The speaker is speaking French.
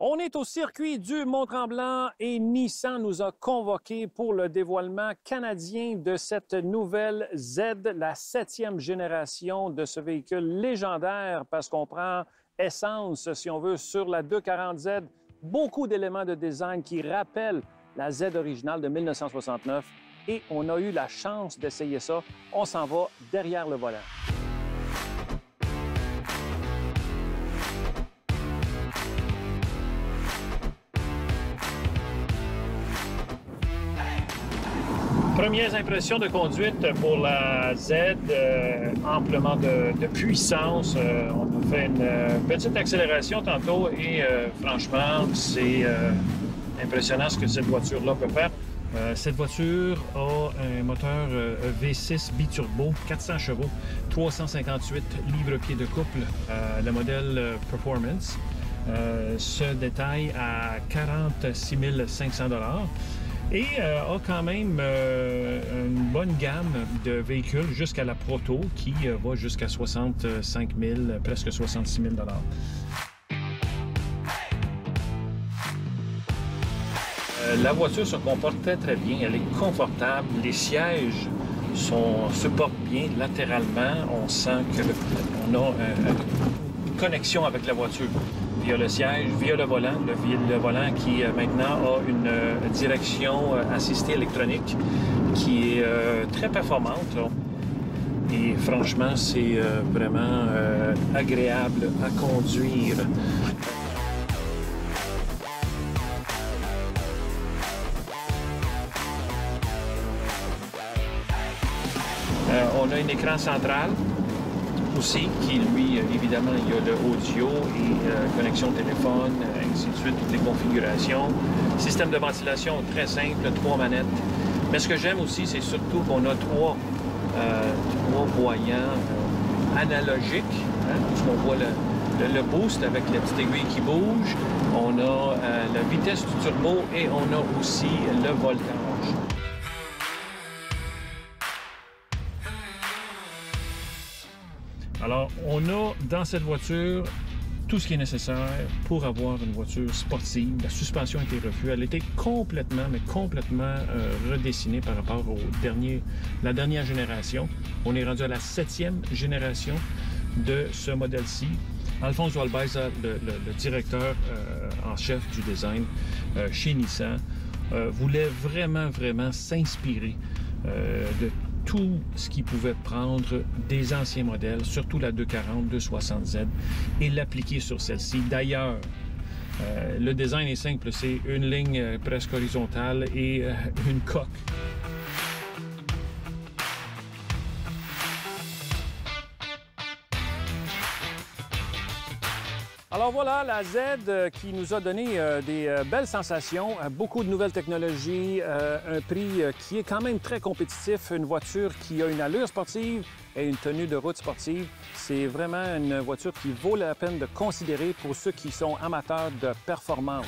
On est au circuit du Mont-Tremblant et Nissan nous a convoqués pour le dévoilement canadien de cette nouvelle Z, la 7e génération de ce véhicule légendaire parce qu'on prend essence, si on veut, sur la 240Z. Beaucoup d'éléments de design qui rappellent la Z originale de 1969 et on a eu la chance d'essayer ça. On s'en va derrière le volant. Premières impressions de conduite pour la Z, amplement de puissance. On a fait une petite accélération tantôt et franchement, c'est impressionnant ce que cette voiture-là peut faire. Cette voiture a un moteur V6 biturbo, 400 chevaux, 358 livres-pieds de couple, le modèle Performance. Se détaille à 46 500 $ et a quand même une bonne gamme de véhicules jusqu'à la Proto qui va jusqu'à 65 000, presque 66 000 $. La voiture se comporte très bien, elle est confortable, les sièges se portent bien latéralement, on sent qu'on a une connexion avec la voiture. Via le siège, via le volant qui maintenant a une direction assistée électronique qui est très performante. Là. Et franchement, c'est vraiment agréable à conduire. On a un écran central aussi, qui lui, évidemment, il y a le audio et connexion téléphone, ainsi de suite, toutes les configurations. Système de ventilation très simple, 3 manettes. Mais ce que j'aime aussi, c'est surtout qu'on a trois voyants analogiques. Hein, on voit le boost avec la petite aiguille qui bouge. On a la vitesse du turbo et on a aussi le voltage. Alors, on a dans cette voiture tout ce qui est nécessaire pour avoir une voiture sportive. La suspension a été revue. Elle a été complètement redessinée par rapport la dernière génération. On est rendu à la 7e génération de ce modèle-ci. Alphonse Walbeza, le directeur en chef du design chez Nissan, voulait vraiment s'inspirer de tout ce qui pouvait prendre des anciens modèles, surtout la 240, 260Z, et l'appliquer sur celle-ci. D'ailleurs, le design est simple, c'est une ligne presque horizontale et une coque. Alors voilà, la Z qui nous a donné des belles sensations, beaucoup de nouvelles technologies, un prix qui est quand même très compétitif, une voiture qui a une allure sportive et une tenue de route sportive. C'est vraiment une voiture qui vaut la peine de considérer pour ceux qui sont amateurs de performance.